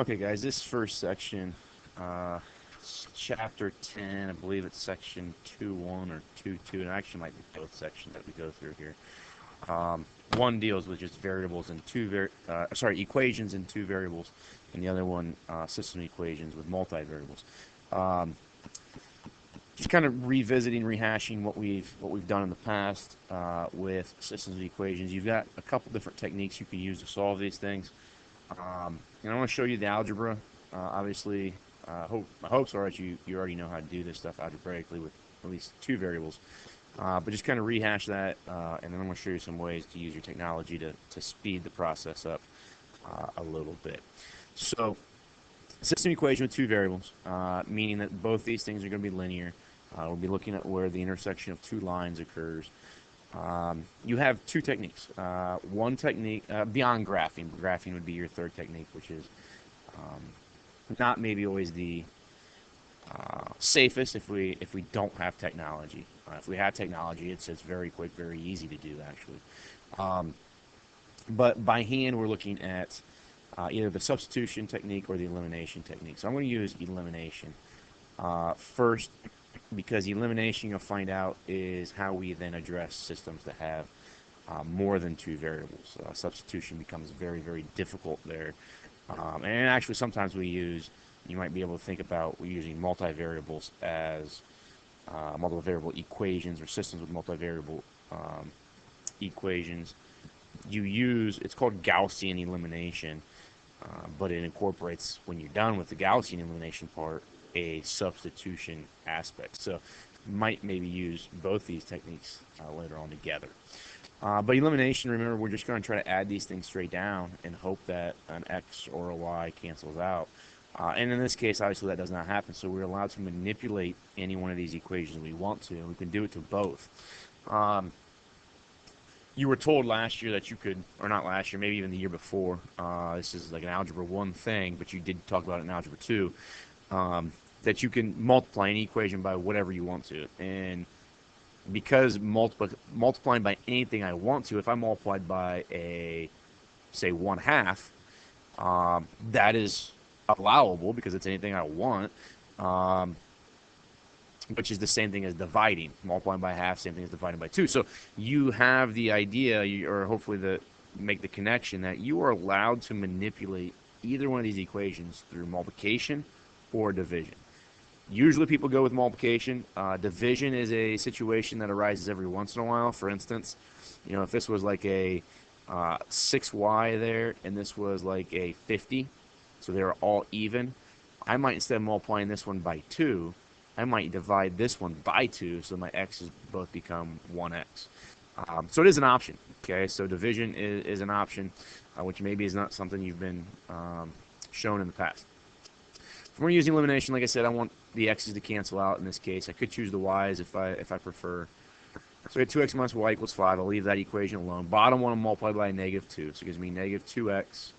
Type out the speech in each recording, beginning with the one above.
Okay, guys, this first section, it's chapter 10, I believe it's section 2.1 or 2.2, and it actually might be both sections that we go through here. One deals with just variables and equations and two variables, and the other one, system equations with multivariables. Um, just kind of revisiting, rehashing what we've done in the past with systems of equations. You've got a couple different techniques you can use to solve these things. And I want to show you the algebra. Obviously, my hopes are that you already know how to do this stuff algebraically with at least two variables. But just kind of rehash that, and then I'm going to show you some ways to use your technology to speed the process up a little bit. So, system equation with two variables, meaning that both these things are going to be linear. We'll be looking at where the intersection of two lines occurs. You have two techniques. One technique, beyond graphing. Graphing would be your third technique, which is not maybe always the safest if we don't have technology. If we have technology, it's very quick, very easy to do actually. But by hand, we're looking at either the substitution technique or the elimination technique. So I'm going to use elimination first, because elimination, you'll find out, is how we then address systems that have more than two variables. Substitution becomes very, very difficult there. And actually, sometimes you might be able to think about using multivariables as multivariable equations or systems with multivariable equations. It's called Gaussian elimination, but it incorporates, when you're done with the Gaussian elimination part, a substitution aspect. So you might maybe use both these techniques later on together. But elimination, remember, we're just going to try to add these things straight down and hope that an x or a y cancels out. And in this case, obviously, that does not happen. So we're allowed to manipulate any one of these equations we want to, and we can do it to both. You were told last year that you could, or not last year, maybe even the year before, this is like an Algebra 1 thing, but you did talk about it in Algebra 2, that you can multiply any equation by whatever you want to. And because multiplying by anything I want to, if I multiplied by say 1/2, that is allowable because it's anything I want, which is the same thing as dividing. Multiplying by half, same thing as dividing by 2. So you have the idea, or hopefully make the connection, that you are allowed to manipulate either one of these equations through multiplication or division. Usually people go with multiplication. Division is a situation that arises every once in a while. For instance, if this was like a 6y there, and this was like a 50, so they're all even, I might, instead of multiplying this one by 2, I might divide this one by 2, so my x's both become 1x. So it is an option, okay? So division is an option, which maybe is not something you've been shown in the past. If we're using elimination, like I said, I want the x's to cancel out in this case. I could choose the y's if I prefer. So we have 2x minus y equals 5. I'll leave that equation alone. Bottom one, I'll multiply by -2. So it gives me -2x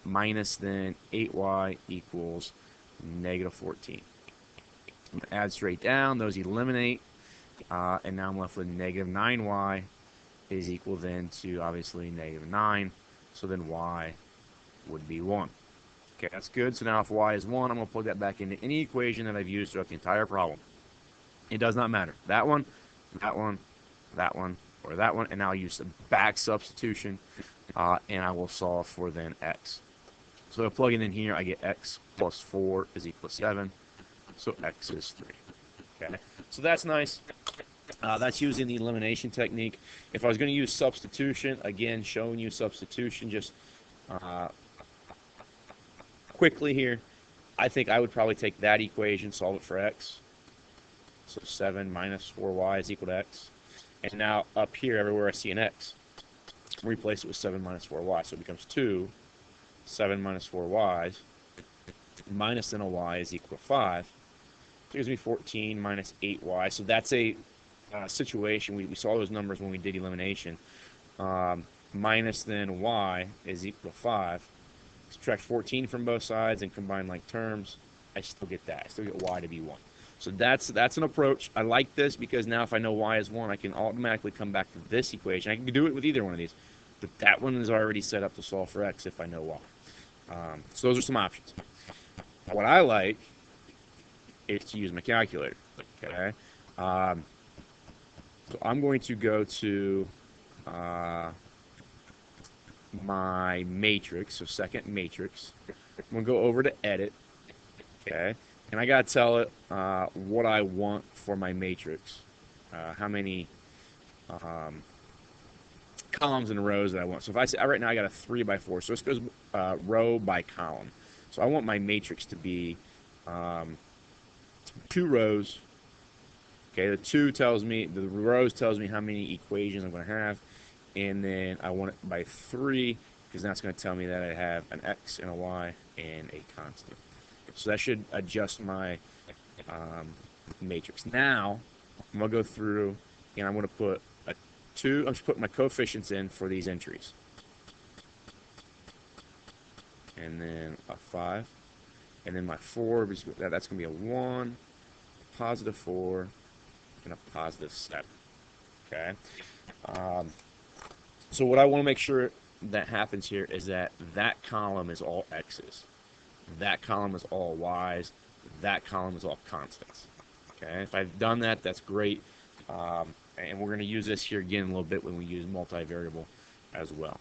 minus then 8y equals -14. I'm going to add straight down. Those eliminate. And now I'm left with -9y is equal then to, obviously, -9. So then y would be 1. Okay, that's good. So now if y is 1, I'm going to plug that back into any equation that I've used throughout the entire problem. It does not matter. That one, that one, that one, or that one. And now I'll use the back substitution, and I will solve for then x. So plugging in here, I get x plus 4 is equal to 7. So x is 3. Okay, so that's nice. That's using the elimination technique. If I was going to use substitution, again, showing you substitution just quickly here, I think I would probably take that equation, solve it for x. So 7 minus 4y is equal to x. And now up here, everywhere I see an x, replace it with 7 minus 4y. So it becomes 2, 7 minus 4y, minus then a y is equal to 5. So it gives me 14 minus 8y. So that's a situation, we saw those numbers when we did elimination. Minus then y is equal to 5. Subtract 14 from both sides and combine like terms, I still get that. I still get y to be 1. So that's an approach. I like this because now if I know y is 1, I can automatically come back to this equation. I can do it with either one of these, but that one is already set up to solve for x if I know y. So those are some options. What I like is to use my calculator. Okay. Um, so I'm going to go to uh, my matrix, so second matrix. I'm going to go over to edit. Okay. And I got to tell it what I want for my matrix, how many um, columns and rows that I want. So if I say right now I got a 3x4, so this goes row by column. So I want my matrix to be 2 rows. Okay, the 2 tells me, the rows tells me how many equations I'm going to have, and then I want it by 3 because that's going to tell me that I have an x and a y and a constant. So that should adjust my matrix. Now I'm going to go through and I'm going to put a 2. I'm just putting my coefficients in for these entries, and then a 5, and then my 4. That's going to be a 1, positive 4, and a positive 7. Okay. So what I want to make sure that happens here is that that column is all x's, that column is all y's, that column is all constants. Okay. If I've done that, that's great. And we're going to use this here again in a little bit when we use multivariable as well.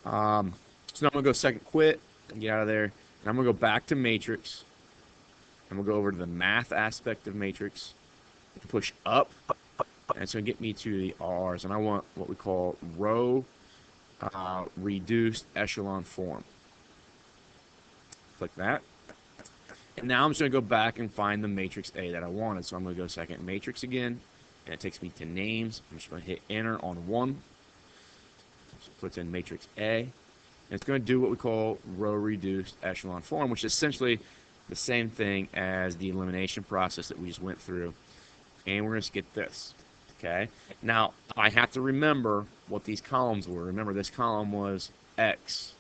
So now I'm going to go second quit and get out of there. And I'm going to go back to matrix. I'm going to go over to the math aspect of matrix, push up, and it's going to get me to the R's. And I want what we call row reduced echelon form. Click that. And now I'm just going to go back and find the matrix A that I wanted. So I'm going to go second matrix again, and it takes me to names. I'm just going to hit enter on 1. So it puts in matrix A. And it's going to do what we call row reduced echelon form, which is essentially the same thing as the elimination process that we just went through. And we're going to get this. Okay. Now, I have to remember what these columns were. Remember, this column was X.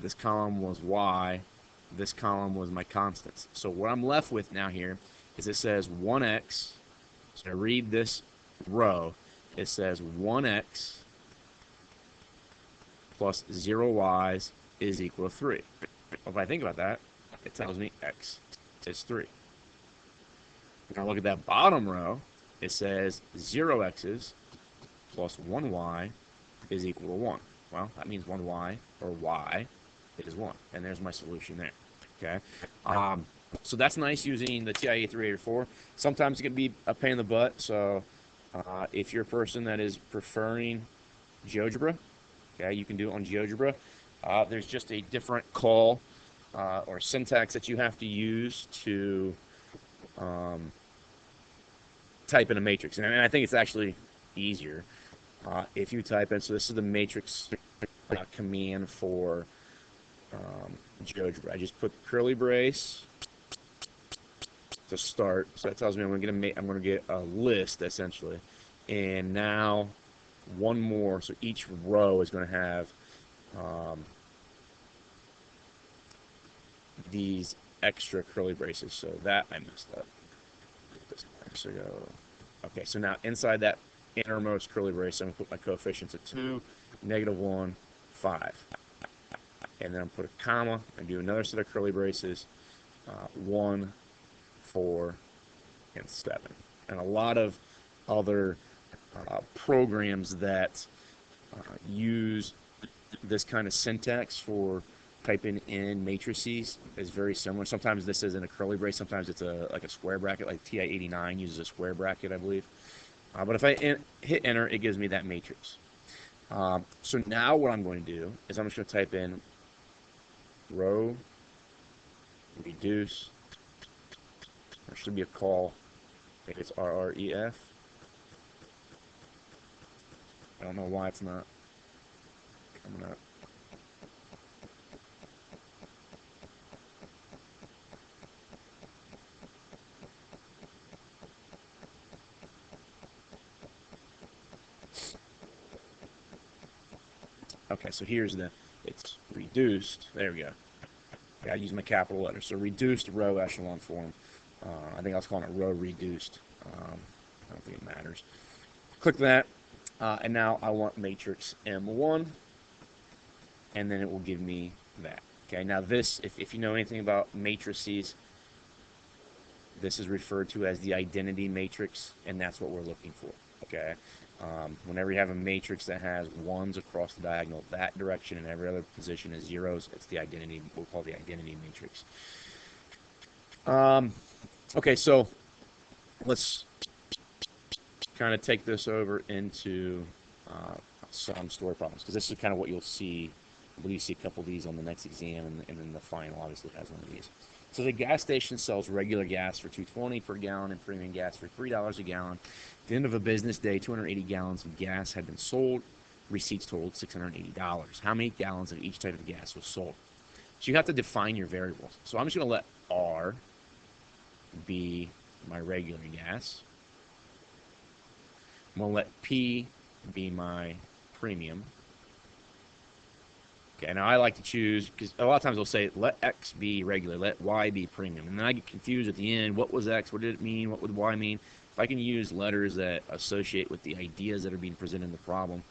This column was Y. This column was my constants. So what I'm left with now here is it says 1x. So I read this row. It says 1x plus 0y's is equal to 3. If I think about that, it tells me x is 3. Now look at that bottom row. It says 0x's plus 1y is equal to 1. Well, that means 1y, or y, is 1. And there's my solution there. Okay. So that's nice using the TIA 384. Sometimes it can be a pain in the butt. So if you're a person that is preferring GeoGebra, okay, you can do it on GeoGebra. There's just a different call or syntax that you have to use to type in a matrix. And I think it's actually easier if you type in, so this is the matrix command for GeoGebra. I just put curly brace to start, so that tells me I'm going to get a list essentially, and now one more. So each row is going to have these extra curly braces. So that I messed up. So okay, so now inside that innermost curly brace, I'm going to put my coefficients at 2, -1, 5. And then I'm going to put a comma and do another set of curly braces, 1, 4, and 7. And a lot of other programs that use this kind of syntax for typing in matrices is very similar. Sometimes this is in a curly brace, sometimes it's like a square bracket, like TI-89 uses a square bracket, I believe. But if I hit enter, it gives me that matrix. So now what I'm going to do is I'm just going to type in row reduce. There should be a call. I think it's RREF. I don't know why it's not coming up. Okay, so here's it's reduced. There we go. I use my capital letters. So reduced row echelon form. I think I was calling it row reduced. I don't think it matters. Click that, and now I want matrix M1, and then it will give me that. Okay, now this, if you know anything about matrices, this is referred to as the identity matrix, and that's what we're looking for. Okay, whenever you have a matrix that has ones across the diagonal, that direction, and every other position is zeros, it's the identity. We'll call the identity matrix. Okay, so let's kind of take this over into some story problems, because this is kind of what you'll see. I believe you see a couple of these on the next exam, and then the final obviously has one of these. So the gas station sells regular gas for $2.20 per gallon and premium gas for $3 a gallon. At the end of a business day, 280 gallons of gas had been sold. Receipts totaled $680. How many gallons of each type of gas was sold? So you have to define your variables. So I'm just going to let R be my regular gas. I'm going to let P be my premium. Okay, now I like to choose, because a lot of times they'll say, let X be regular, let Y be premium. And then I get confused at the end. What was X? What did it mean? What would Y mean? If I can use letters that associate with the ideas that are being presented in the problem,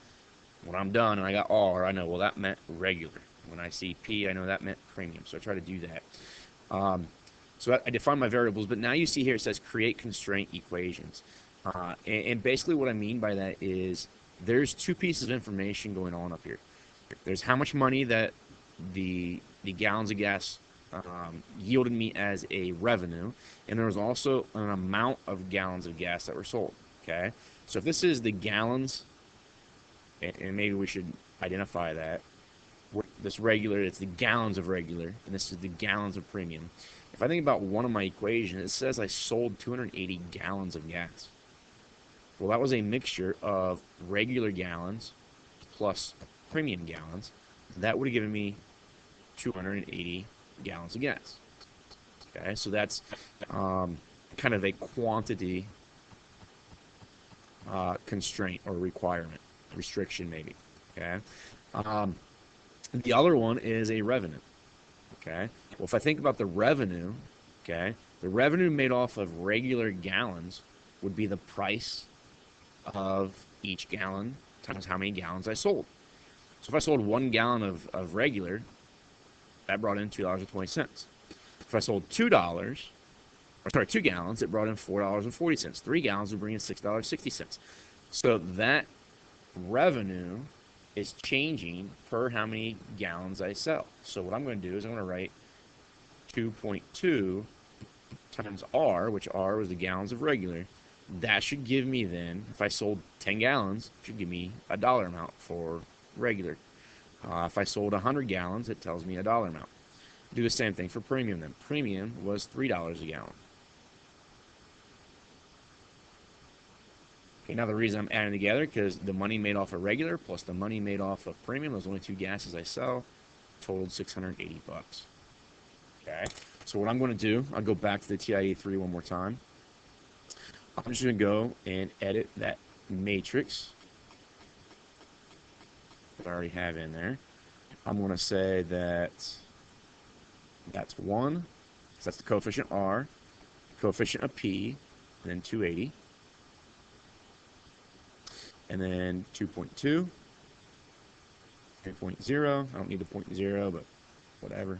when I'm done and I got R, I know, well, that meant regular. When I see P, I know that meant premium. So I try to do that. So I define my variables, but now you see here it says create constraint equations. And basically what I mean by that is there's two pieces of information going on up here. There's how much money that the gallons of gas yielded me as a revenue, and there was also an amount of gallons of gas that were sold. Okay, so if this is the gallons, and maybe we should identify that this regular, it's the gallons of regular, and this is the gallons of premium. If I think about one of my equations, it says I sold 280 gallons of gas. Well, that was a mixture of regular gallons plus premium gallons. That would have given me 280 gallons of gas. Okay, so that's kind of a quantity constraint or requirement, restriction maybe. Okay, the other one is a revenue. Okay, well, if I think about the revenue, okay, the revenue made off of regular gallons would be the price of each gallon times how many gallons I sold. So if I sold 1 gallon of regular, that brought in $2.20. If I sold $2, or sorry, 2 gallons, it brought in $4.40. 3 gallons would bring in $6.60. So that revenue is changing per how many gallons I sell. So what I'm going to do is I'm going to write 2.2 times R, which R was the gallons of regular. That should give me then, if I sold 10 gallons, it should give me a dollar amount for regular. If I sold 100 gallons, it tells me a dollar amount. Do the same thing for premium then. Premium was $3 a gallon. Okay, now the reason I'm adding together, because the money made off of regular plus the money made off of premium, those only two gases I sell, totaled 680 bucks. Okay, so what I'm going to do, I'll go back to the TIE3 one more time. I'm just going to go and edit that matrix that I already have in there. I'm going to say that that's 1, so that's the coefficient R, coefficient of P, and then 280. And then 2.2, 3.0, I don't need the 0.0, but whatever.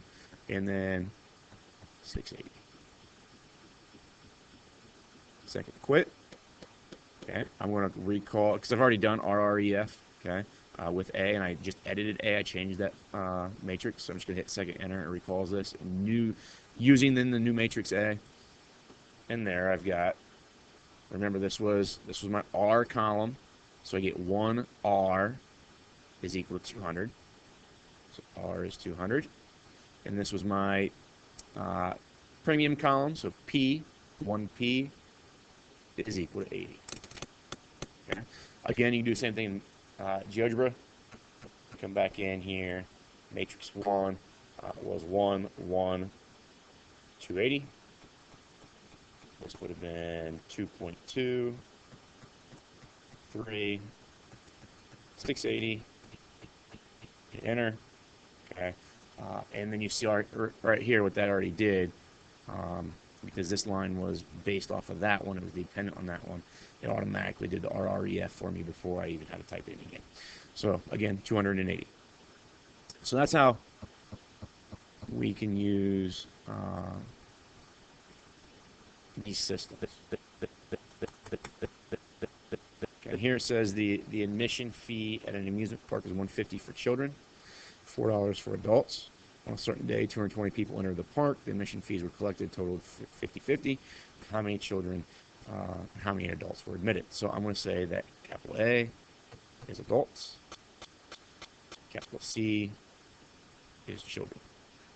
And then 680. Second quit. Okay, I'm going to recall, because I've already done RREF, okay, with A, and I just edited A. I changed that matrix, so I'm just going to hit second enter. It recalls this. Using then the new matrix A. And there I've got, remember this was my R column. So I get 1 R is equal to 200. So R is 200. And this was my premium column. So P, 1P is equal to 80. Okay. Again, you can do the same thing in GeoGebra. Come back in here. Matrix 1 was 1, 1, 280. This would have been 2.2. 3, 680, hit enter, okay, and then you see right here what that already did, because this line was based off of that one, it was dependent on that one, it automatically did the RREF for me before I even had to type it in again. So again, 280. So that's how we can use these systems. Okay, here it says the admission fee at an amusement park is $150 for children, $4 for adults. On a certain day, 220 people enter the park. The admission fees were collected, totaled 50-50. How many children, how many adults were admitted? So I'm going to say that capital A is adults, capital C is children.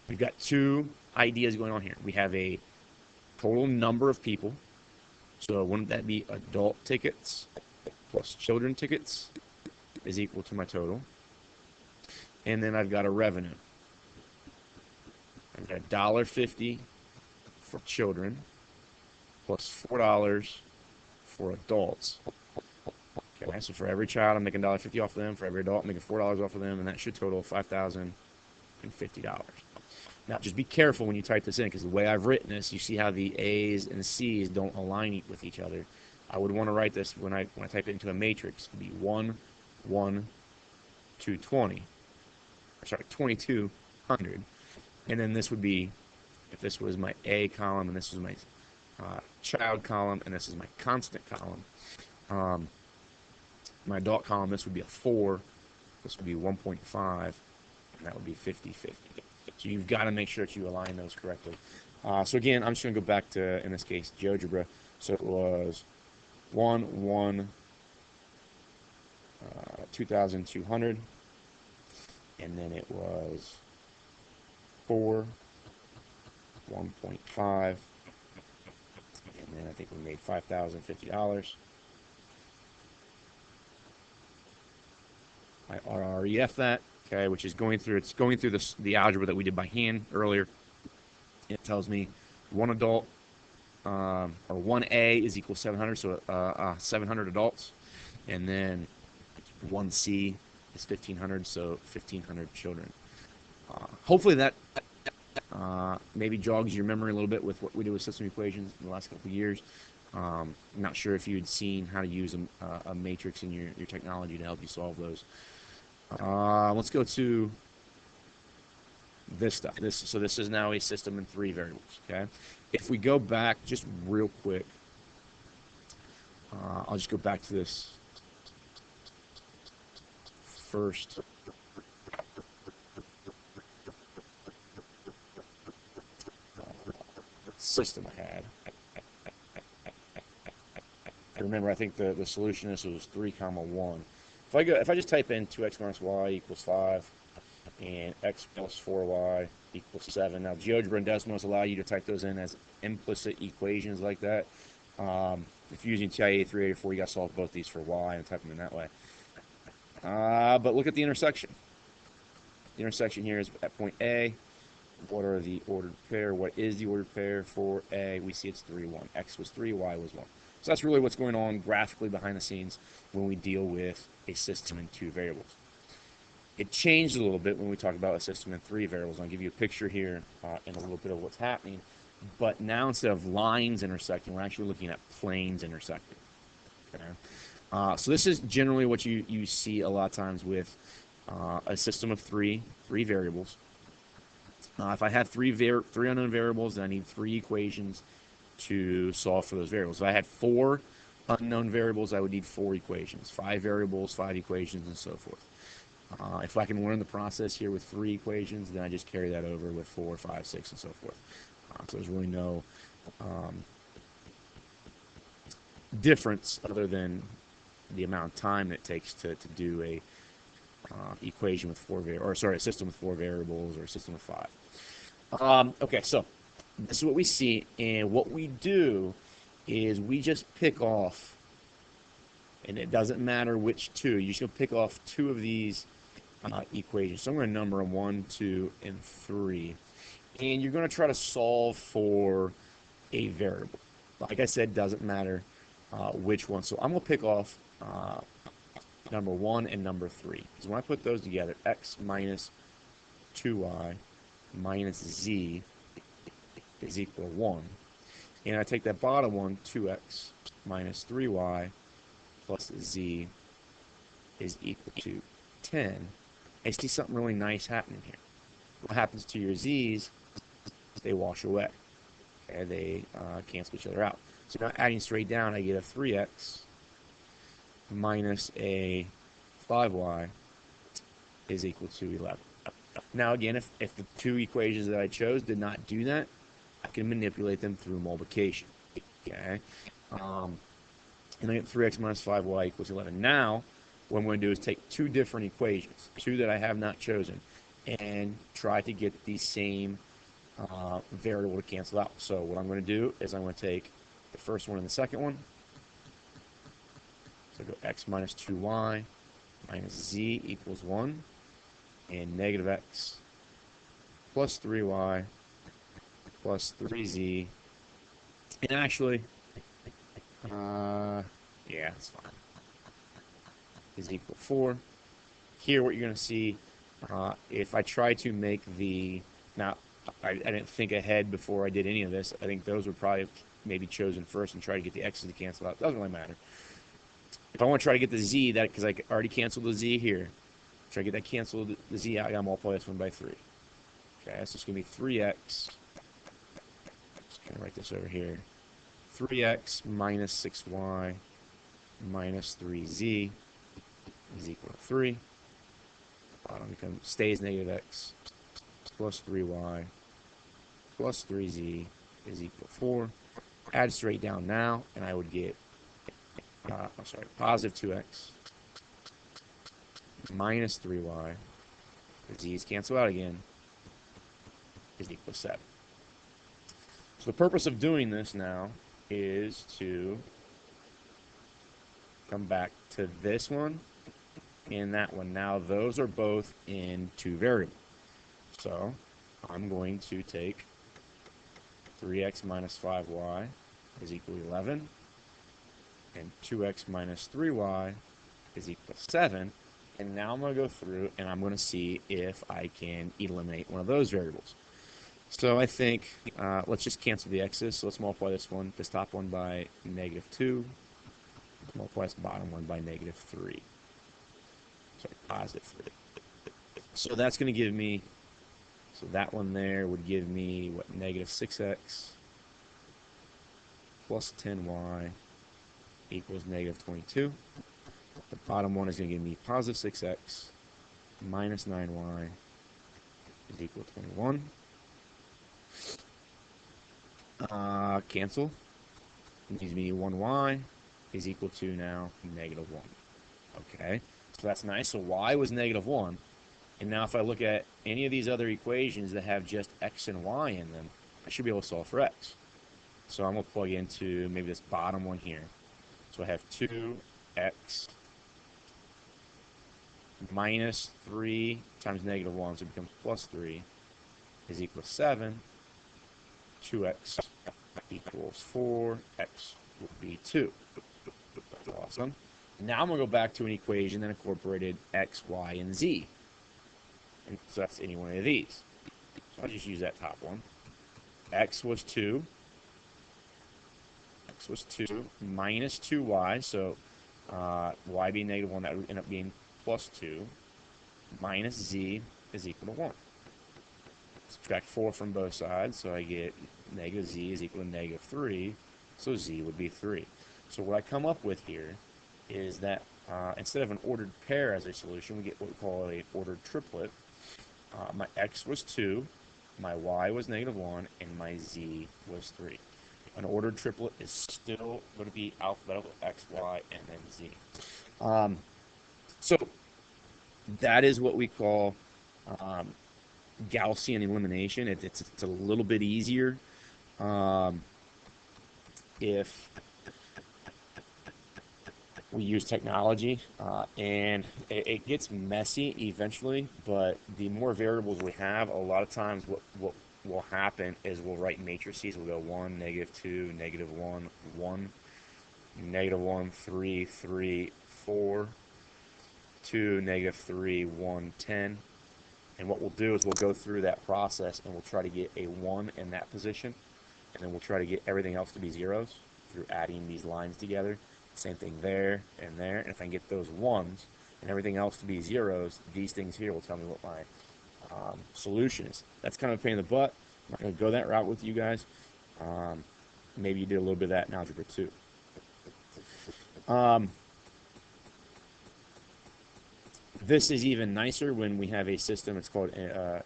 We've got two ideas going on here. We have a total number of people. So wouldn't that be adult tickets plus children tickets is equal to my total? And then I've got a revenue. I've got $1.50 for children plus $4 for adults. Okay, so for every child, I'm making $1.50 off of them. For every adult, I'm making $4 off of them, and that should total $5,050. Now, just be careful when you type this in, because the way I've written this, you see how the A's and C's don't align with each other. I would want to write this when I type it into a matrix. It'd be 1, 1, 220. Sorry, 2200. And then this would be, if this was my A column, and this was my child column, and this is my constant column. My adult column, this would be a 4. This would be 1.5, and that would be 50-50. So you've got to make sure that you align those correctly. So again, I'm just going to go back to, in this case, GeoGebra. So it was 1, 1, 2,200, and then it was 4, 1.5, and then I think we made $5,050. I RREF that. Okay, which is going through the algebra that we did by hand earlier. It tells me one adult or 1A is equal 700, so 700 adults, and then 1C is 1,500, so 1,500 children. Hopefully that maybe jogs your memory a little bit with what we did with system equations in the last couple of years. I'm not sure if you had seen how to use a matrix in your technology to help you solve those. Let's go to this stuff. So this is now a system in 3 variables. Okay. If we go back just real quick, I'll just go back to this first system I had. Remember, I think the solution to this was 3, 1. If I just type in 2x minus y equals 5 and x plus 4y equals 7. Now, GeoGebra and Desmos allow you to type those in as implicit equations like that. If you're using TIA 384, you got to solve both these for y and type them in that way. But look at the intersection. The intersection here is at point A. What are the ordered pair? What is the ordered pair for A? We see it's 3, 1. X was 3, y was 1. So that's really what's going on graphically behind the scenes when we deal with a system in 2 variables. It changed a little bit when we talk about a system in 3 variables. I'll give you a picture here and a little bit of what's happening. But now instead of lines intersecting, we're actually looking at planes intersecting. Okay? So this is generally what you see a lot of times with a system of three variables. If I have three unknown variables, then I need 3 equations to solve for those variables. If I had 4 unknown variables, I would need 4 equations. 5 variables, 5 equations, and so forth. If I can learn the process here with 3 equations, then I just carry that over with 4, 5, 6, and so forth. So there's really no difference other than the amount of time that it takes to do a equation with 4 variables, or a system with 4 variables, or a system with 5. Okay, so this is what we see, and what we do is we just pick off, and it doesn't matter which 2. You just pick off 2 of these equations. So I'm going to number them 1, 2, and 3, and you're going to try to solve for a variable. Like I said, doesn't matter which one. So I'm going to pick off number 1 and number 3. Because when I put those together, x minus 2y minus z is equal to 1. And I take that bottom one, 2x minus 3y plus z is equal to 10. I see something really nice happening here. what happens to your z's? They wash away. Okay, they cancel each other out. So now adding straight down, I get a 3x minus a 5y is equal to 11. Now again, if the two equations that I chose did not do that, I can manipulate them through multiplication. Okay, and I get 3x minus 5y equals 11. Now, what I'm going to do is take two different equations, two that I have not chosen, and try to get the same variable to cancel out. So what I'm going to do is I'm going to take the first one and the second one. So go x minus 2y minus z equals 1, and negative x plus 3y plus 3z. And actually, yeah, that's fine, is equal to 4. Here, what you're going to see, if I try to make the, now, I didn't think ahead before I did any of this. I think those would probably maybe chosen first and try to get the x's to cancel out. Doesn't really matter. If I want to try to get the z, that because I already canceled the z here, try to get that canceled, the z out, I gotta multiply this one by 3. Okay, so it's going to be 3x. Just going to write this over here. 3x minus 6y minus 3z is equal to 3. Bottom stays negative x plus 3y plus 3z is equal to 4. Add straight down now, and I would get, positive 2x minus 3y, the z's cancel out again, is equal to 7. So the purpose of doing this now is to come back to this one and that one. Now those are both in two variables. So I'm going to take 3x minus 5y is equal to 11, and 2x minus 3y is equal to 7. And now I'm going to go through and I'm going to see if I can eliminate one of those variables. So I think, let's just cancel the x's. So let's multiply this top one by negative 2. Multiply this bottom one by negative 3. Sorry, positive 3. So that's going to give me, so that one there would give me, what, negative 6x plus 10y equals negative 22. The bottom one is going to give me positive 6x minus 9y is equal to 21. Cancel. It gives me 1y is equal to now negative 1. Okay, so that's nice. So y was negative 1. And now if I look at any of these other equations that have just x and y in them, I should be able to solve for x. So I'm going to plug into maybe this bottom one here. So I have 2x minus 3 times negative 1, so it becomes plus 3, is equal to 7. 2x equals 4, x would be 2. Awesome. Now I'm going to go back to an equation that incorporated x, y, and z. And so that's any one of these. So I'll just use that top one. X was 2. X was 2 minus 2y. So y being negative 1, that would end up being plus 2. Minus z is equal to 1. Subtract 4 from both sides, so I get negative z is equal to negative 3. So z would be 3. So what I come up with here is that instead of an ordered pair as a solution, we get what we call a ordered triplet. My x was 2, my y was negative 1, and my z was 3. An ordered triplet is still going to be alphabetical x, y, and then z. So that is what we call Gaussian elimination. It's a little bit easier if we use technology, and it gets messy eventually, but the more variables we have, a lot of times what will happen is we'll write matrices. We'll go 1, negative 2, negative 1, 1, negative 1, 3, 3, 4, 2, negative 3, 1, 10. And what we'll do is we'll go through that process and we'll try to get a 1 in that position, and then we'll try to get everything else to be zeros through adding these lines together. Same thing there and there. And if I can get those 1s and everything else to be zeros, these things here will tell me what my solution is. That's kind of a pain in the butt. I'm not going to go that route with you guys. Maybe you did a little bit of that in Algebra 2. This is even nicer when we have a system. It's called, I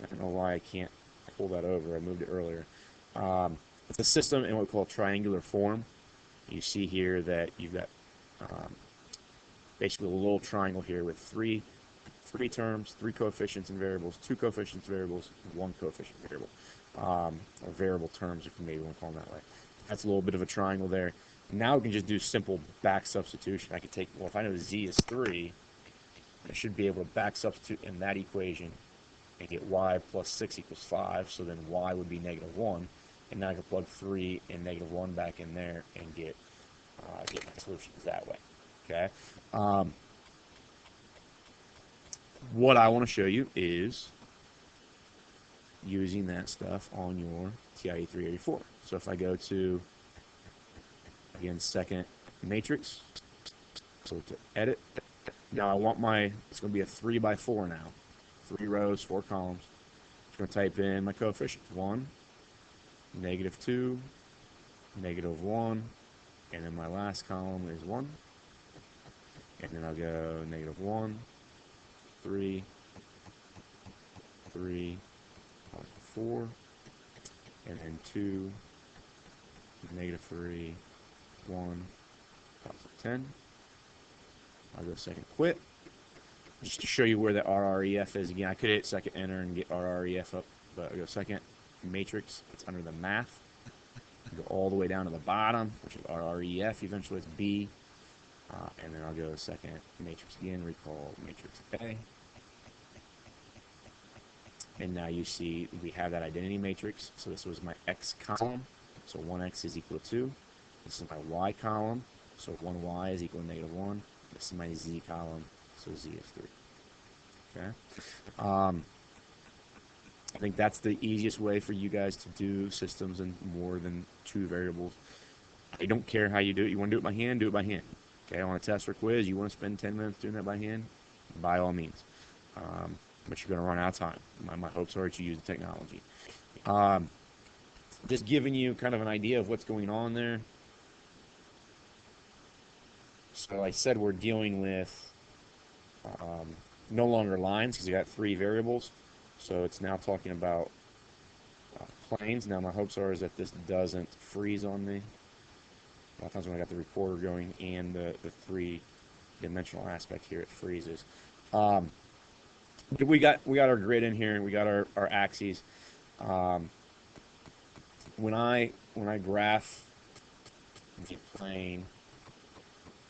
don't know why I can't pull that over. I moved it earlier. It's a system in what we call triangular form. You see here that you've got basically a little triangle here with three terms, 3 coefficients and variables, 2 coefficients and variables, 1 coefficient variable, or variable terms, if you maybe want to call them that way. That's a little bit of a triangle there. Now we can just do simple back substitution. I could take, well, if I know z is 3, I should be able to back substitute in that equation and get y plus 6 equals 5, so then y would be negative 1, and now I can plug 3 and negative 1 back in there and get my solutions that way. Okay. What I want to show you is using that stuff on your TIE 384. So if I go to, again, second matrix, so to edit, now I want it's going to be a 3 by 4 now. 3 rows, 4 columns. I'm going to type in my coefficients. 1, negative 2, negative 1, and then my last column is 1. And then I'll go negative 1, 3, 3, 4, and then 2, negative 3, 1, 10. I'll go second quit. Just to show you where the RREF is again. I could hit second enter and get RREF up, but I'll go second matrix. It's under the math. Go all the way down to the bottom, which is RREF. Eventually it's B. And then I'll go second matrix again, recall matrix A. And now you see we have that identity matrix. So this was my X column. So 1X is equal to 2. This is my Y column. So 1Y is equal to negative 1. This is my Z column. So Z is 3. Okay. I think that's the easiest way for you guys to do systems in more than 2 variables. I don't care how you do it. You want to do it by hand, do it by hand. Okay, on a test or quiz, you want to spend 10 minutes doing that by hand, by all means. But you're going to run out of time. My hopes are that you use the technology. Just giving you kind of an idea of what's going on there. So I said we're dealing with no longer lines because you got 3 variables. So it's now talking about planes. Now my hopes are is that this doesn't freeze on me. A lot of times when I got the recorder going and the 3-dimensional aspect here, it freezes. But we got our grid in here and we got our axes. When I graph the plane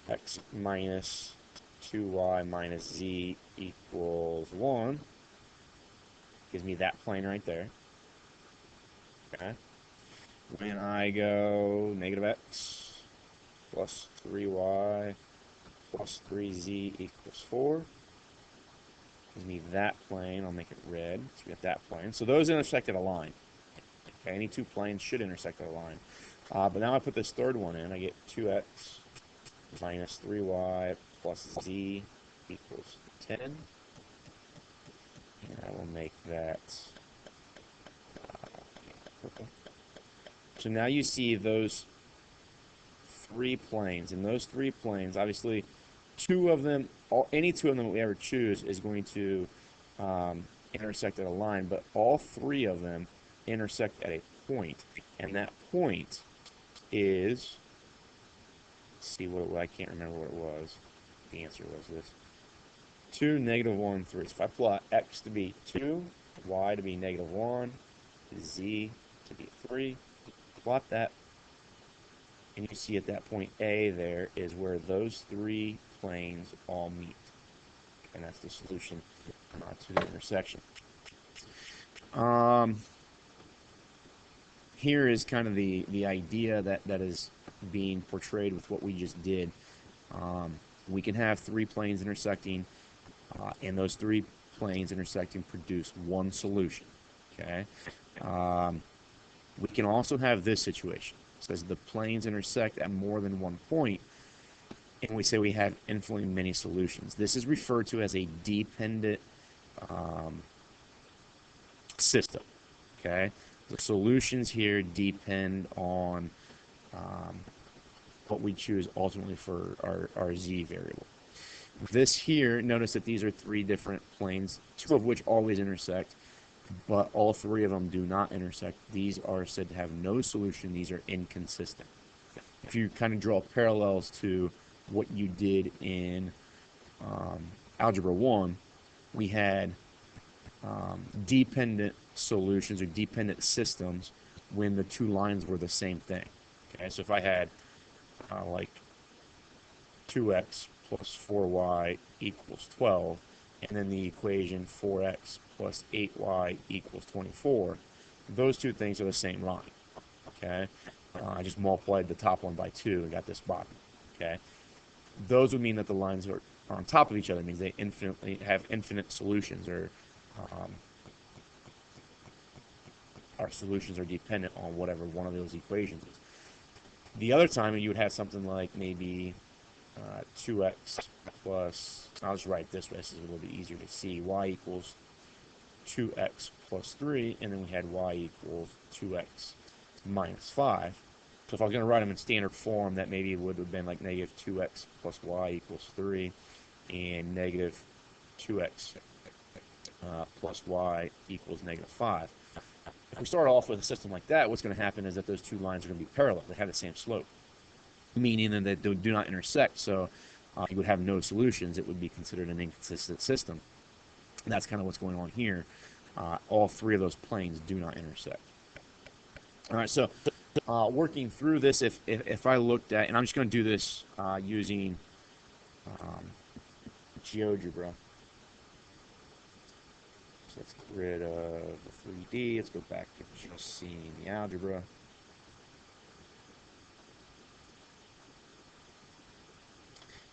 x minus 2y minus z equals 1, gives me that plane right there. Okay. When I go negative x plus 3y plus 3z equals 4, gives me that plane. I'll make it red. So we got that plane. So those intersect at a line. Okay, any 2 planes should intersect at a line. But now I put this third one in. I get 2x minus 3y plus z equals 10. And I will make that purple. So now you see those 3 planes. And those 3 planes, obviously, 2 of them, any 2 of them that we ever choose is going to intersect at a line, but all 3 of them intersect at a point. And that point is, let's see I can't remember what it was. The answer was this. 2, negative 1, 3. So if I plot x to be 2, y to be negative 1, z to be 3, plot that, and you see at that point A there is where those 3 planes all meet. And that's the solution to the intersection. Here is kind of the idea that is being portrayed with what we just did. We can have 3 planes intersecting, and those 3 planes intersecting produce one solution. Okay. We can also have this situation. It says the planes intersect at more than one point, and we say we have infinitely many solutions. This is referred to as a dependent um, system. Okay, the solutions here depend on um, what we choose ultimately for our z variable. This here, notice that these are three different planes, two of which always intersect, but all three of them do not intersect. These are said to have no solution. These are inconsistent. If you kind of draw parallels to what you did in Algebra 1, we had dependent solutions or dependent systems when the two lines were the same thing. Okay, so if I had like 2x plus 4y equals 12, and then the equation 4x plus 8y equals 24, those two things are the same line. Okay, I just multiplied the top one by 2 and got this bottom. Okay, those would mean that the lines are on top of each other. It means they infinitely have infinite solutions, or our solutions are dependent on whatever one of those equations is. The other time you would have something like maybe 2x plus, I'll just write it this way, this is a little bit easier to see, y equals 2x plus 3, and then we had y equals 2x minus 5. So if I was going to write them in standard form, that maybe would have been like negative 2x plus y equals 3, and negative 2x plus y equals negative 5. If we start off with a system like that, what's going to happen is that those two lines are going to be parallel. They have the same slope, meaning that they do not intersect. So you would have no solutions. It would be considered an inconsistent system. And that's kind of what's going on here. All three of those planes do not intersect. All right, so working through this, if I looked at, and I'm just going to do this using GeoGebra. So let's get rid of the 3D. Let's go back to just seeing the algebra.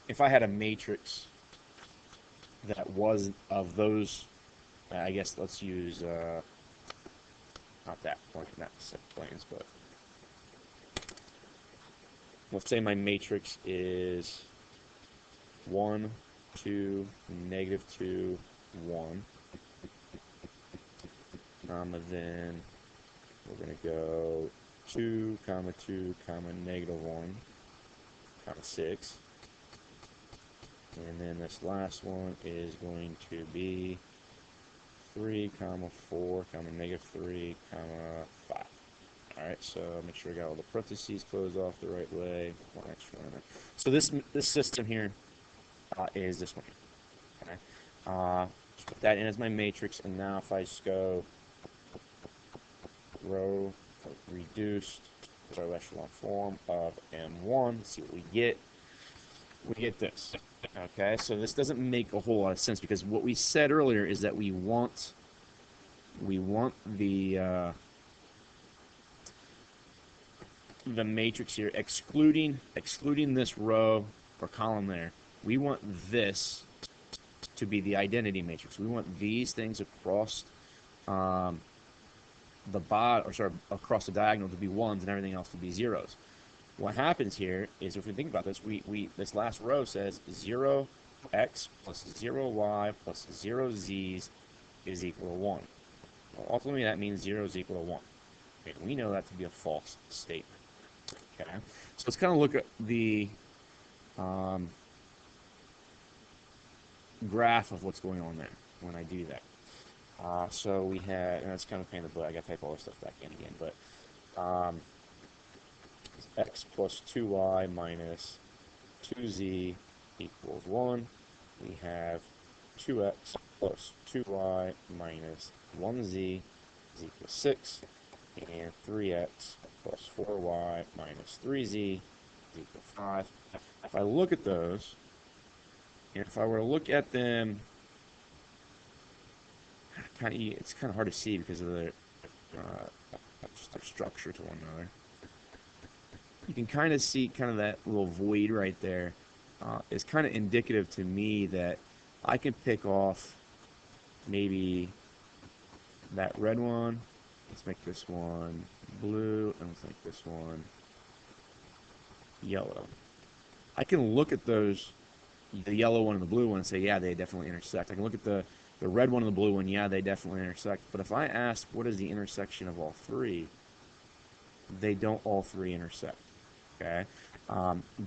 If I had a matrix that was of those, I guess let's use not that point, not set planes, but let's say my matrix is 1, 2, negative 2, 1. Then we're going to go 2, 2, negative 1, 6. And then this last one is going to be 3, 4, negative 3, 5. Alright, so make sure I got all the parentheses closed off the right way. One extra in it. So this system here is this one. Okay. Just put that in as my matrix, and now if I just go row reduced row echelon form of M1, see what we get. We get this. Okay, so this doesn't make a whole lot of sense, because what we said earlier is that we want the matrix here, excluding this row or column there. We want this to be the identity matrix. We want these things across across the diagonal to be 1s and everything else to be 0s. What happens here is, if we think about this, this last row says 0x plus 0y plus 0z's is equal to 1. Well, ultimately, that means 0 is equal to 1. Okay, we know that to be a false statement. Okay, so let's kind of look at the graph of what's going on there when I do that. So we had, and that's kind of pain in the butt. I got to type all this stuff back in again, but x plus 2y minus 2z equals 1. We have 2x plus 2y minus 1z is equal to 6, and 3x plus 4y minus 3z is equal to 5. If I look at those, and if I were to look at them, it's kind of hard to see because of their structure to one another. You can kind of see that little void right there. Is kind of indicative to me that I can pick off maybe that red one. Let's make this one blue, and let's make this one yellow. I can look at those, the yellow one and the blue one, and say, yeah, they definitely intersect. I can look at the The red one and the blue one, yeah, they definitely intersect. But if I ask what is the intersection of all three, they don't all three intersect. Okay,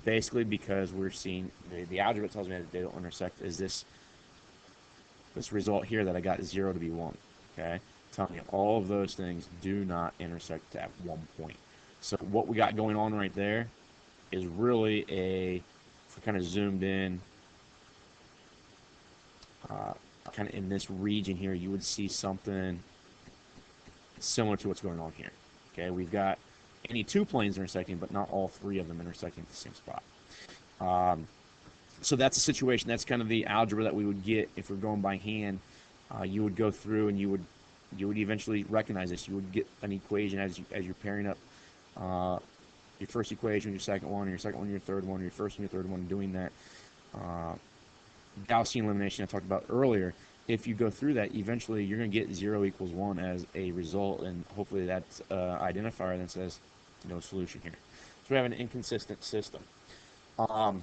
basically because we're seeing the algebra tells me that they don't intersect is this result here that I got 0 to be 1. Okay, telling you all of those things do not intersect at one point. So what we got going on right there is really if we kind of zoomed in, kind of in this region here, you would see something similar to what's going on here. Okay, we've got any two planes intersecting, but not all three of them intersecting at the same spot. So that's a situation. That's kind of the algebra that we would get if we're going by hand. You would go through and you would eventually recognize this. You would get an equation as you're pairing up your first equation, your second one, your second one, your third one, your first and your third one, doing that Gaussian elimination I talked about earlier. If you go through that, eventually you're going to get 0 equals 1 as a result, and hopefully that's an identifier that says no solution here. So we have an inconsistent system. All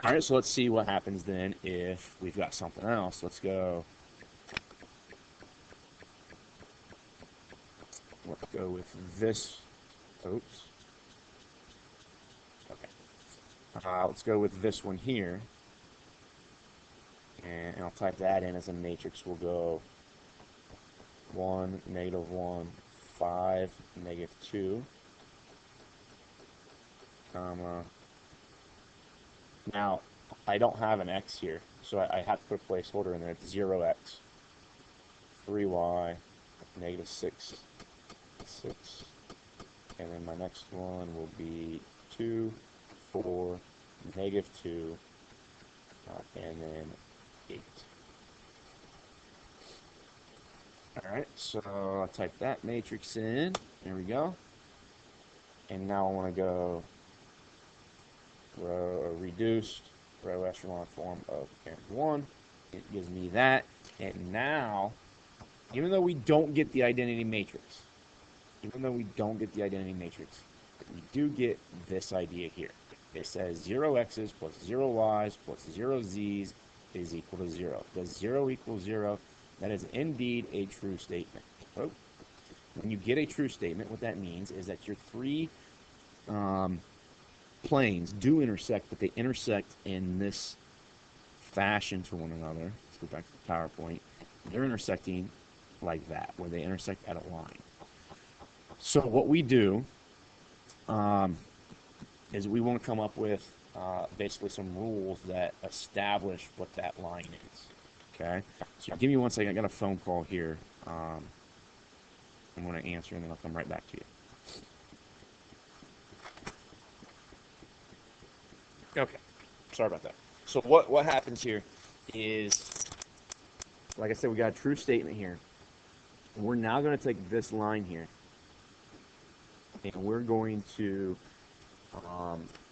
right, so let's see what happens then if we've got something else. Let's go with this. Oops. Okay. Let's go with this one here. And I'll type that in as a matrix. We'll go 1, -1, 5, -2, comma. Now, I don't have an x here, so I have to put a placeholder in there. It's 0x, 3y, -6, 6. And then my next one will be 2, 4, -2, and then 8. Alright, so I'll type that matrix in. There we go. And now I want to go reduced row echelon form of parent 1. It gives me that. And now, even though we don't get the identity matrix, we do get this idea here. It says 0 x's plus 0 y's plus 0 z's is equal to 0. Does 0 equal 0? That is indeed a true statement. So, when you get a true statement, what that means is that your three planes do intersect, but they intersect in this fashion to one another. Let's go back to the PowerPoint. They're intersecting like that, where they intersect at a line. So what we do is we want to come up with basically some rules that establish what that line is. Okay? So give me one second. I got a phone call here. I'm going to answer, and then I'll come right back to you. Okay. Sorry about that. So what happens here is, like I said, we got a true statement here. We're now going to take this line here, and we're going to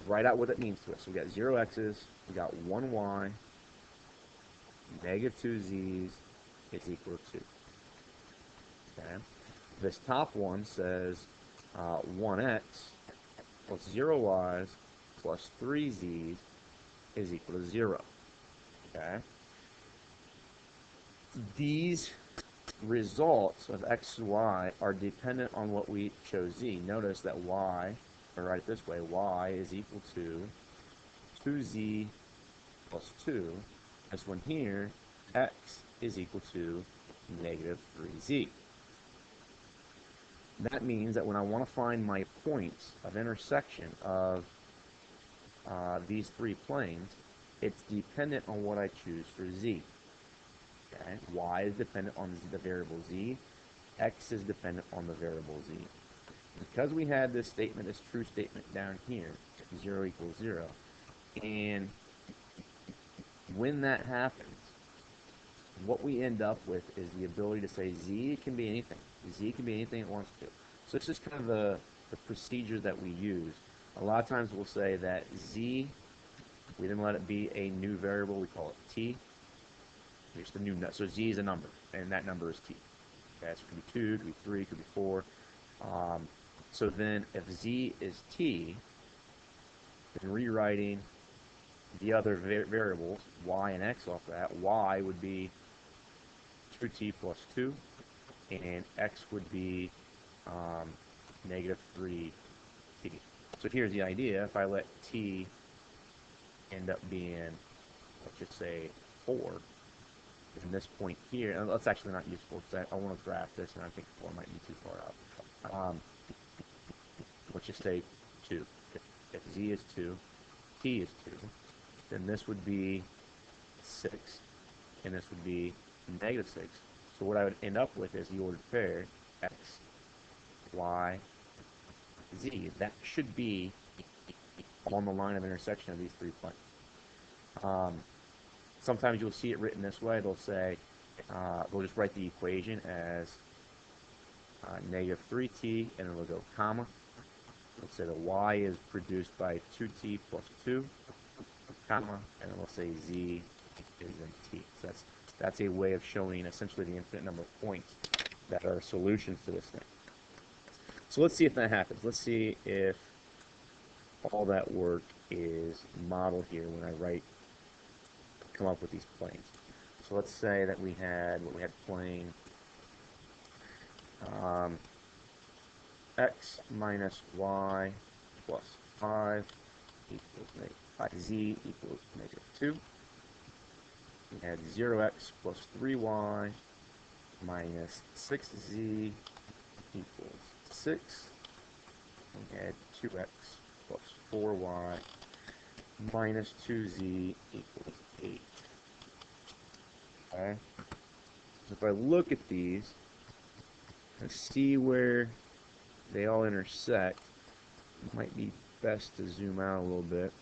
write out what it means to us. So we got 0 x's, we got 1 y, -2 z's is equal to 2. Okay. This top one says 1x plus 0 y's plus 3 z's is equal to 0. Okay. These results of x and y are dependent on what we chose z. Notice that y, or write it this way, y is equal to 2z plus 2. This one here, x is equal to -3z. That means that when I want to find my points of intersection of these three planes, it's dependent on what I choose for z. Okay? Y is dependent on the variable z. X is dependent on the variable z. Because we had this statement, this true statement down here, 0 equals 0, and when that happens, what we end up with is the ability to say z can be anything. Z can be anything it wants to. So it's just kind of the procedure that we use. A lot of times we'll say that z, we then let it be a new variable, we call it t. Just a new number. So z is a number, and that number is t. Okay, so it could be 2, it could be 3, it could be 4. So then if z is t, then rewriting the other variables, y and x off that, y would be 2t plus 2, and x would be negative 3t. So here's the idea. If I let t end up being, let's just say, 4, then this point here, and that's actually not useful because I want to graph this, and I think 4 might be too far out. Let's just say 2. If z is 2, t is 2, then this would be 6, and this would be negative 6. So what I would end up with is the ordered pair x, y, z. That should be on the line of intersection of these 3 planes. Sometimes you'll see it written this way. They'll say, they'll just write the equation as negative 3t, and then they'll go comma. Let's say the y is produced by 2t plus 2, comma, and then we'll say z is in t. So that's a way of showing essentially the infinite number of points that are solutions to this thing. So let's see if that happens. Let's see if all that work is modeled here when I come up with these planes. So let's say that we had plane x minus y plus 5 equals negative 5z equals negative 2. We had 0x plus 3y minus 6z equals 6. We had 2x plus 4y minus 2z equals 8. Okay? So if I look at these and see where they all intersect, it might be best to zoom out a little bit.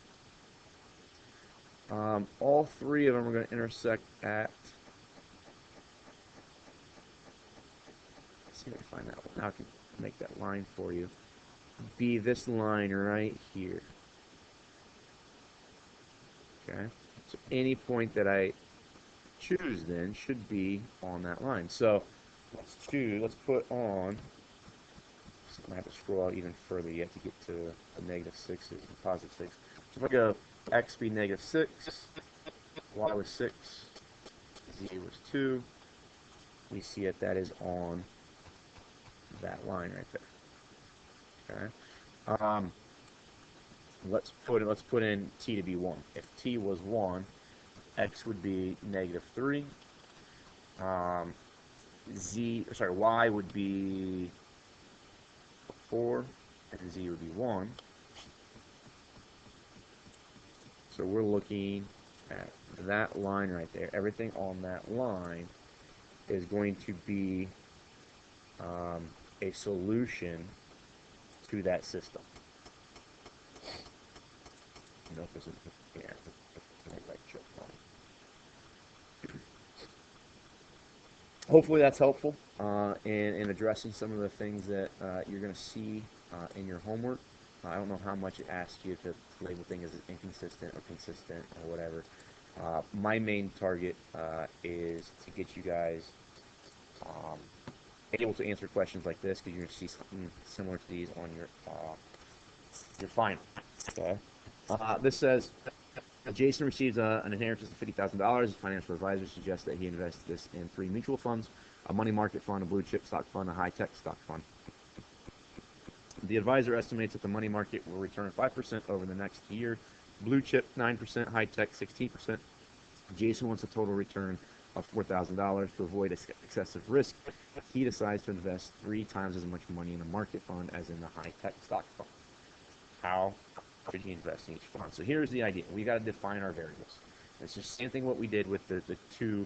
All 3 of them are going to intersect at, let's see if I can find that one. Now I can make that line for you. Be this line right here. Okay, so any point that I choose then should be on that line. So let's put on, I'm going to have to scroll out even further yet to get to the negative 6s and positive 6. So if I go x be negative 6, y was 6, z was 2, we see that is on that line right there. Okay. Let's put in t to be 1. If t was 1, x would be negative 3. Y would be 4, and z would be 1. So we're looking at that line right there. Everything on that line is going to be a solution to that system. Hopefully that's helpful in addressing some of the things that you're going to see in your homework. I don't know how much it asks you to label things as inconsistent or consistent or whatever. My main target is to get you guys able to answer questions like this, because you're going to see something similar to these on your final. Okay. This says, Jason receives an inheritance of $50,000. His financial advisor suggests that he invest this in 3 mutual funds: a money market fund, a blue chip stock fund, a high-tech stock fund. The advisor estimates that the money market will return 5% over the next year, blue chip 9%, high-tech 16%. Jason wants a total return of $4,000 to avoid excessive risk. He decides to invest 3 times as much money in a market fund as in the high-tech stock fund. How should he invest in each fund? So here's the idea. We got to define our variables. It's the same thing what we did with the 2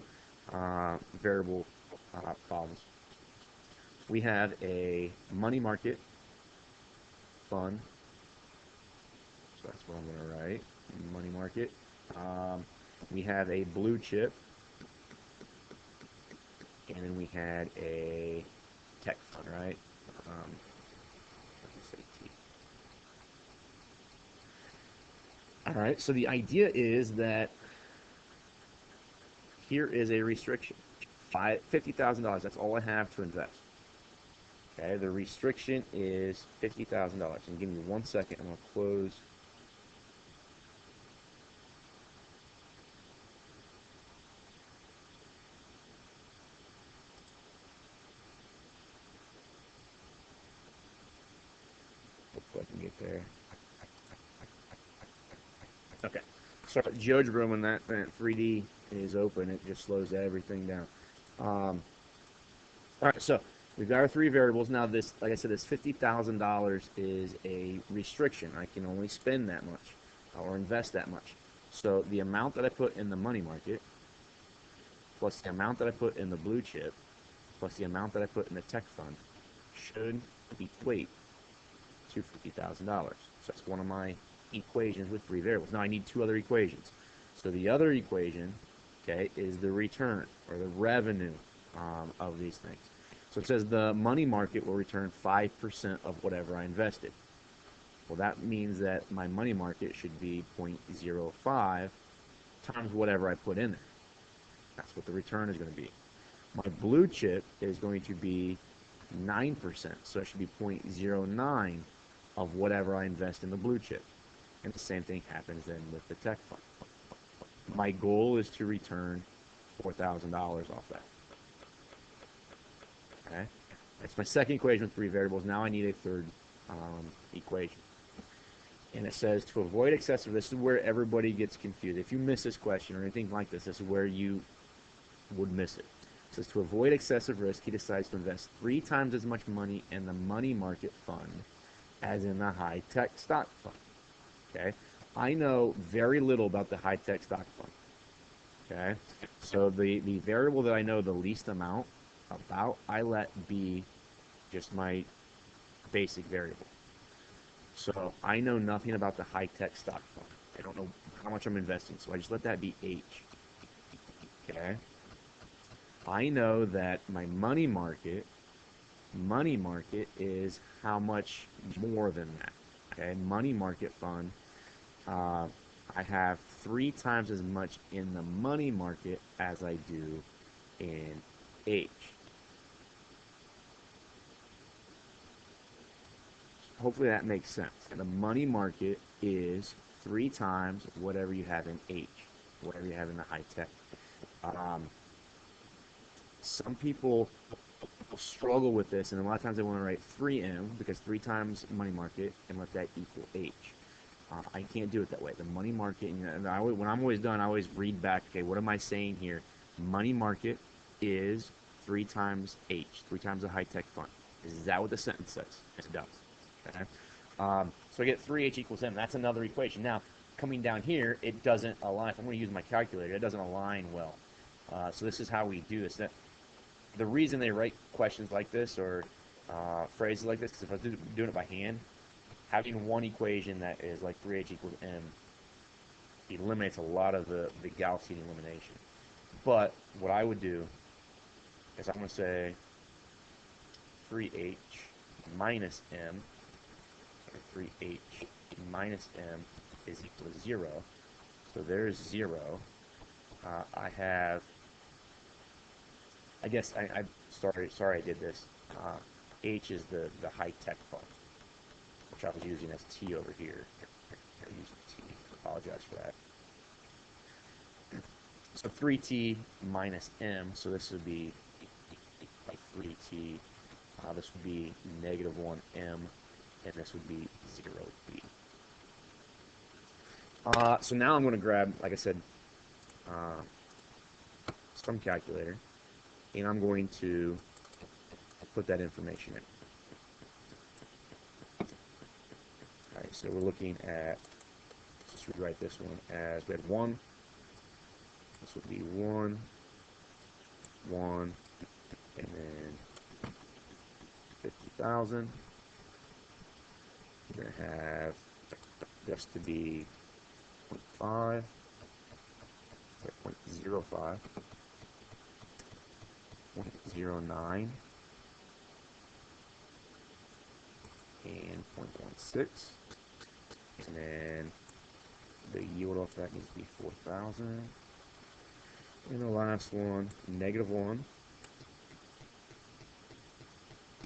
variable problems. We have a money market fund. So that's what I'm going to write. Money market. We have a blue chip. And then we had a tech fund, right? Let's say T. All right, so the idea is that here is a restriction. $50,000, that's all I have to invest. Okay, the restriction is $50,000. And give me 1 second, I'm going to close. If I can get there. Okay. So GeoGebra, when that 3D is open, it just slows everything down. All right, so we've got our three variables. Now this, like I said, this $50,000 is a restriction. I can only spend that much or invest that much. So the amount that I put in the money market plus the amount that I put in the blue chip plus the amount that I put in the tech fund should equate to $50,000. So that's one of my equations with three variables. Now I need two other equations. So the other equation, okay, is the return or the revenue of these things. So it says the money market will return 5% of whatever I invested. Well, that means that my money market should be 0.05 times whatever I put in there. That's what the return is going to be. My blue chip is going to be 9%, so it should be 0.09 of whatever I invest in the blue chip. And the same thing happens then with the tech fund. My goal is to return $4,000 off that. Okay, that's my second equation with three variables. Now I need a third equation. And it says to avoid excessive, this is where everybody gets confused. If you miss this question or anything like this, this is where you would miss it. It says to avoid excessive risk, he decides to invest 3 times as much money in the money market fund as in the high-tech stock fund. Okay, I know very little about the high-tech stock fund. Okay, so the variable that I know the least amount about, I let be just my basic variable. So I know nothing about the high-tech stock fund. I don't know how much I'm investing, so I just let that be H. Okay. I know that my money market is how much more than that. Okay, money market fund, I have 3 times as much in the money market as I do in H. Hopefully that makes sense. And the money market is 3 times whatever you have in H, whatever you have in the high tech. Some people struggle with this, and a lot of times they want to write 3M because 3 times money market and let that equal H. I can't do it that way. The money market, and when I'm always done, I always read back, okay, what am I saying here? Money market is 3 times H, 3 times the high tech fund. Is that what the sentence says? It does. Okay. So I get 3H equals M. That's another equation. Now, coming down here, it doesn't align. If I'm going to use my calculator, it doesn't align well. So this is how we do this. The reason they write questions like this or phrases like this, because if I was doing it by hand, having one equation that is like 3H equals M eliminates a lot of the Gaussian elimination. But what I would do is I'm going to say 3H minus M, or 3H minus M is equal to 0. So there's 0. I have, I guess, I'm sorry I did this. H is the high-tech fund, which I was using as T over here. I used T. Apologize for that. So 3T minus M, so this would be like 3T. This would be negative 1M, and this would be 0B. So now I'm going to grab, like I said, some calculator, and I'm going to put that information in. All right, so we're looking at, let's rewrite this one as, we had 1, this would be 1, 1, and then 50,000. We're going to have this to be 0.5, 0.05, 0.09, and 0.16. And then the yield off that needs to be 4,000. And the last one, negative 1.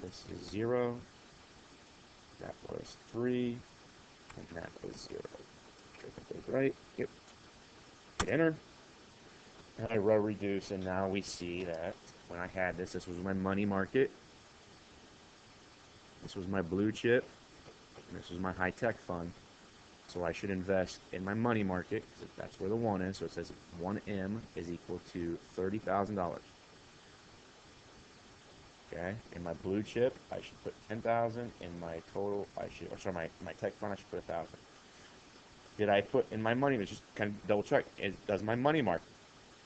This is 0. That was 3. And that was 0. Right? Yep. Hit enter. And I row reduce, and now we see that when I had this was my money market. This was my blue chip. This is my high-tech fund. So I should invest in my money market, because that's where the 1 is. So it says 1M is equal to $30,000. Okay, in my blue chip, I should put 10,000. In my total, my tech fund, I should put 1,000. Did I put in my money? Let's just kind of double check. Does my money market,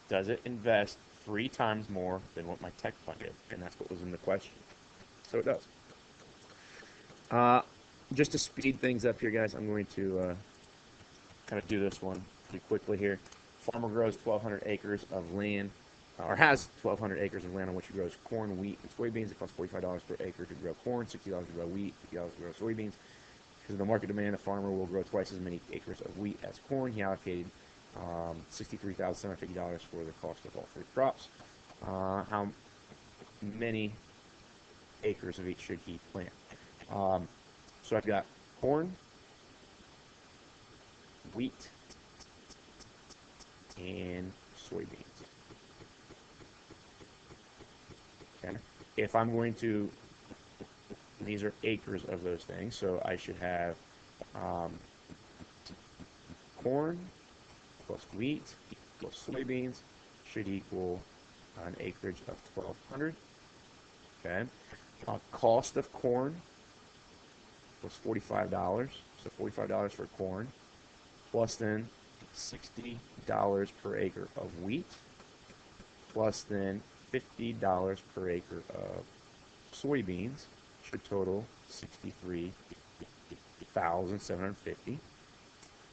does it invest 3 times more than what my tech fund did? And that's what was in the question. So it does. Just to speed things up here, guys, I'm going to kind of do this one pretty quickly here. Farmer grows 1,200 acres of land, or has 1,200 acres of land on which he grows corn, wheat, and soybeans. It costs $45 per acre to grow corn, $60 to grow wheat, $50 to grow soybeans. Because of the market demand, the farmer will grow twice as many acres of wheat as corn. He allocated $63,750 for the cost of all 3 crops. How many acres of each should he plant? So I've got corn, wheat, and soybeans. Okay. If I'm going to, these are acres of those things, so I should have corn plus wheat plus soybeans should equal an acreage of 1,200. Okay. Cost of corn was $45, so $45 for corn, plus then $60 per acre of wheat, plus then $50 per acre of soybeans, should total $63,750.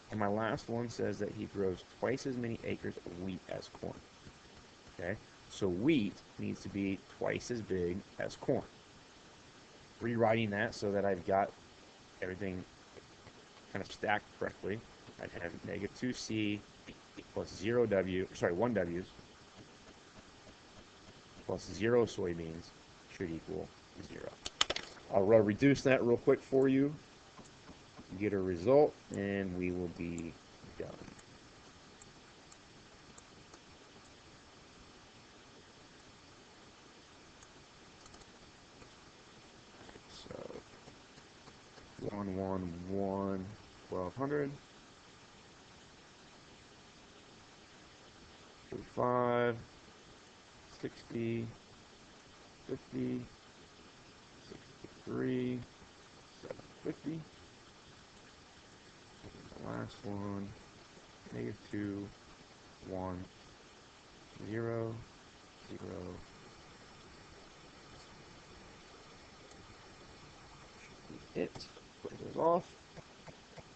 And my last one says that he grows twice as many acres of wheat as corn. Okay, so wheat needs to be twice as big as corn. Rewriting that so that I've got everything kind of stacked correctly, I'd have negative 2C plus 1 W's plus 0 soybeans should equal 0. I'll reduce that real quick for you, get a result, and we will be done. So 1, 1, 1, 1,200, 45, 60, 50, 63, 750. The last one, negative 2, 1, 0, 0. It. Close those off.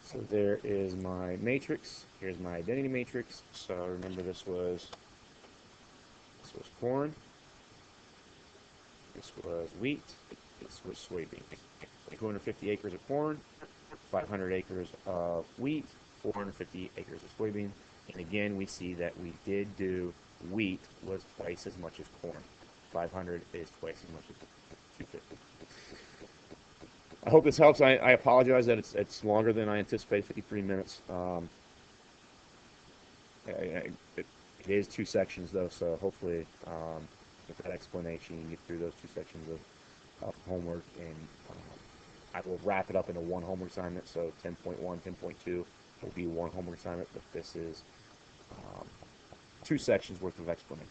So there is my matrix. Here's my identity matrix. So remember this was corn. This was wheat. This was soybeans. 250 acres of corn, 500 acres of wheat, 450 acres of soybeans. And again, we see that we did do wheat was twice as much as corn. 500 is twice as much as 250. I hope this helps. I apologize that it's longer than I anticipated, 53 minutes. It is 2 sections, though, so hopefully with that explanation, you can get through those 2 sections of homework, and I will wrap it up into 1 homework assignment. So 10.1, 10.2 will be 1 homework assignment, but this is 2 sections worth of explanation.